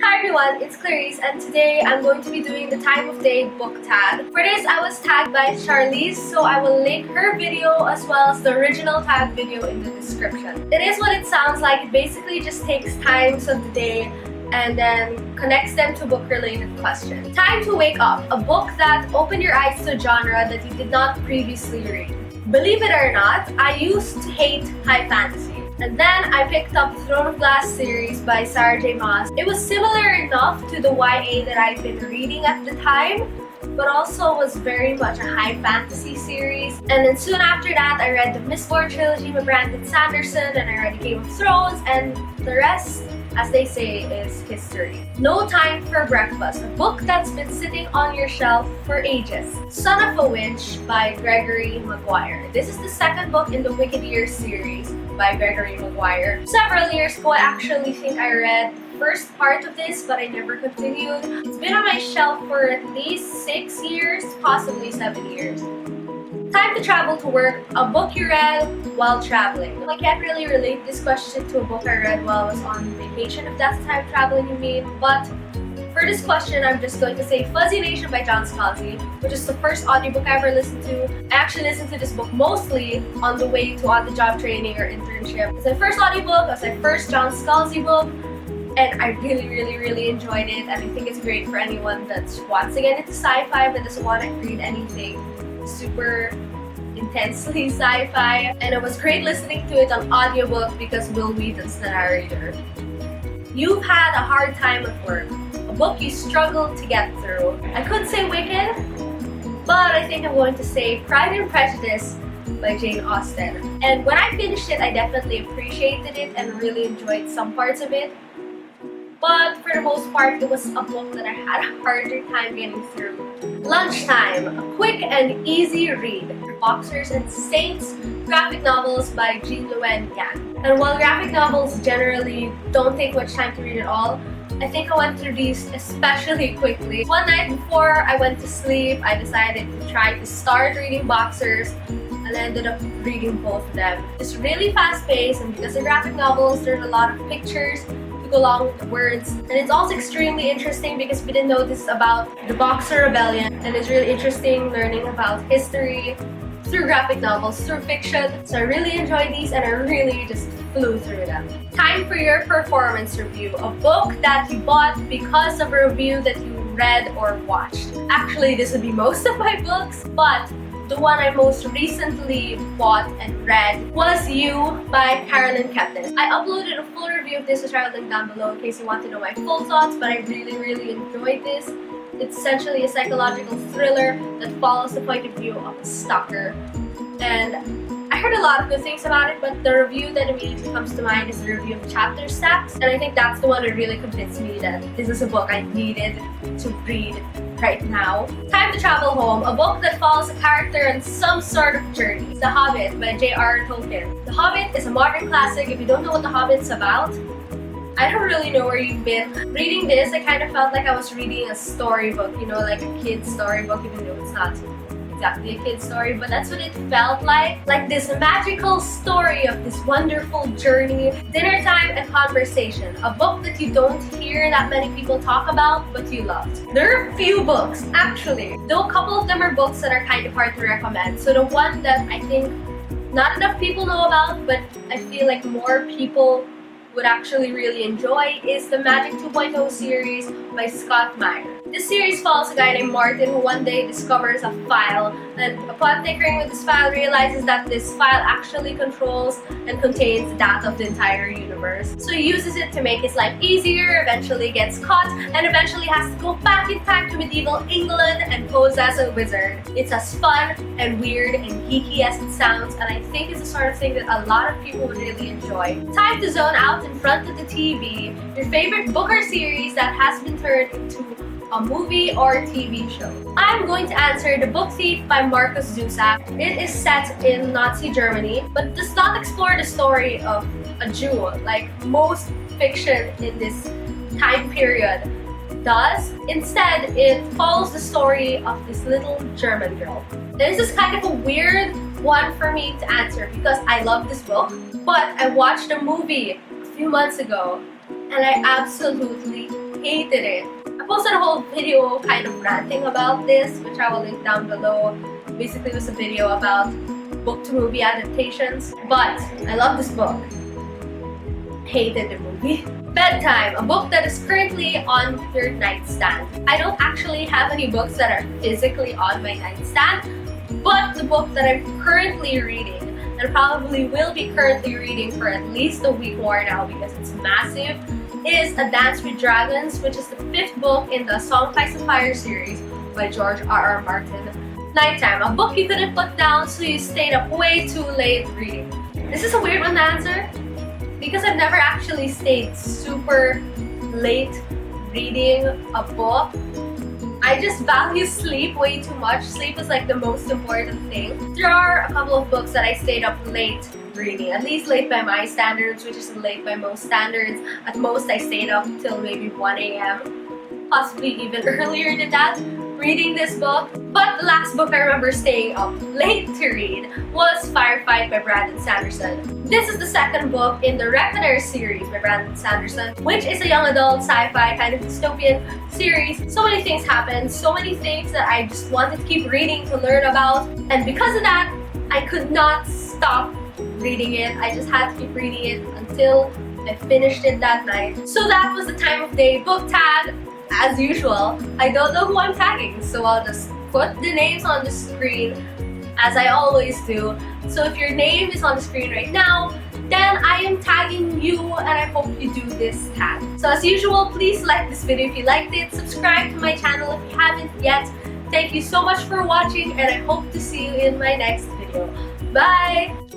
Hi everyone, it's Clarice and today I'm going to be doing the time of day book tag. For this, I was tagged by Charlize, so I will link her video as well as the original tag video in the description. It is what it sounds like. It basically just takes times of the day and then connects them to book-related questions. Time to Wake Up, a book that opened your eyes to a genre that you did not previously read. Believe it or not, I used to hate high fantasy. And then I picked up Throne of Glass series by Sarah J. Maas. It was similar enough to the YA that I'd been reading at the time, but also was very much a high fantasy series. And then soon after that, I read the Mistborn trilogy by Brandon Sanderson, and I read Game of Thrones, and the rest, as they say, is history. No Time for Breakfast, a book that's been sitting on your shelf for ages. Son of a Witch by Gregory Maguire. This is the second book in the Wicked Years series by Gregory Maguire. Several years ago, I actually think I read the first part of this, but I never continued. It's been on my shelf for at least 6 years, possibly 7 years. Time to Travel to Work, a book you read while traveling. I can't really relate this question to a book I read while I was on vacation, if that's the type of traveling you mean, but for this question, I'm just going to say Fuzzy Nation by John Scalzi, which is the first audiobook I ever listened to. I actually listened to this book mostly on the way to on-the-job training or internship. It's my first audiobook, it's my first John Scalzi book, and I really enjoyed it, and I think it's great for anyone that's once again into sci-fi but doesn't want to read anything super intensely sci-fi. And it was great listening to it on audiobook because Will Wheaton's the narrator. You've Had a Hard Time at Work, a book you struggled to get through. I could say Wicked, but I think I'm going to say Pride and Prejudice by Jane Austen. And when I finished it, I definitely appreciated it and really enjoyed some parts of it. But for the most part, it was a book that I had a harder time getting through. Lunchtime, a quick and easy read. Boxers and Saints, graphic novels by Jean Luen Yang. And while graphic novels generally don't take much time to read at all, I think I went through these especially quickly. One night before I went to sleep, I decided to try to start reading Boxers, and I ended up reading both of them. It's really fast-paced, and because of graphic novels, there's a lot of pictures to go along with the words. And it's also extremely interesting because we didn't know this is about the Boxer Rebellion, and it's really interesting learning about history through graphic novels, through fiction. So I really enjoyed these and I really just flew through them. Time for your performance review, a book that you bought because of a review that you read or watched. Actually, this would be most of my books, but the one I most recently bought and read was You by Carolyn Kepnes. I uploaded a full review of this, which I will link down below in case you want to know my full thoughts, but I really enjoyed this. It's essentially a psychological thriller that follows the point of view of a stalker. And I heard a lot of good things about it, but the review that immediately comes to mind is the review of Chapter Stats. And I think that's the one that really convinced me that this is a book I needed to read right now. Time to Travel Home, a book that follows a character on some sort of journey. The Hobbit by J.R. Tolkien. The Hobbit is a modern classic. If you don't know what The Hobbit's about, I don't really know where you've been. Reading this, I kind of felt like I was reading a storybook, you know, like a kid's storybook, even though it's not exactly a kid's story, but that's what it felt like. Like this magical story of this wonderful journey. Dinner Time and Conversation, a book that you don't hear that many people talk about, but you loved. There are a few books, actually, though a couple of them are books that are kind of hard to recommend. So the one that I think not enough people know about, but I feel like more people would actually really enjoy is the Magic 2.0 series by Scott Meyer. This series follows a guy named Martin who one day discovers a file, and upon tinkering with this file realizes that this file actually controls and contains the data of the entire universe. So he uses it to make his life easier, eventually gets caught, and eventually has to go back in time to medieval England and pose as a wizard. It's as fun and weird and geeky as it sounds, and I think it's the sort of thing that a lot of people would really enjoy. Time to zone out in front of the TV, your favorite book or series that has been turned into a movie or TV show. I'm going to answer The Book Thief by Markus Zusak. It is set in Nazi Germany, but does not explore the story of a Jew like most fiction in this time period does. Instead, it follows the story of this little German girl. This is kind of a weird one for me to answer because I love this book, but I watched a movie a few months ago and I absolutely hated it. I posted a whole video kind of ranting about this, which I will link down below. Basically, it was a video about book to movie adaptations. But I love this book. Hated the movie. Bedtime, a book that is currently on your nightstand. I don't actually have any books that are physically on my nightstand, but the book that I'm currently reading, and probably will be currently reading for at least a week more now because it's massive, is A Dance with Dragons, which is the 5th book in the Song of Ice and Fire series by George R.R. Martin. Nighttime, a book you couldn't put down so you stayed up way too late reading. This is a weird one to answer because I've never actually stayed super late reading a book. I just value sleep way too much. Sleep is like the most important thing. There are a couple of books that I stayed up late reading, at least late by my standards, which is late by most standards. At most I stayed up till maybe 1 a.m. possibly even earlier than that, reading this book. But the last book I remember staying up late to read was Firefight by Brandon Sanderson. This is the 2nd book in the Reckoner series by Brandon Sanderson, which is a young adult sci-fi kind of dystopian series. So many things happen, so many things that I just wanted to keep reading to learn about. And because of that, I could not stop reading it. I just had to keep reading it until I finished it that night. So that was the time of day book tag. As usual, I don't know who I'm tagging, so I'll just put the names on the screen as I always do. So if your name is on the screen right now, then I am tagging you and I hope you do this tag. So as usual, please like this video if you liked it, subscribe to my channel if you haven't yet. Thank you so much for watching and I hope to see you in my next video. Bye!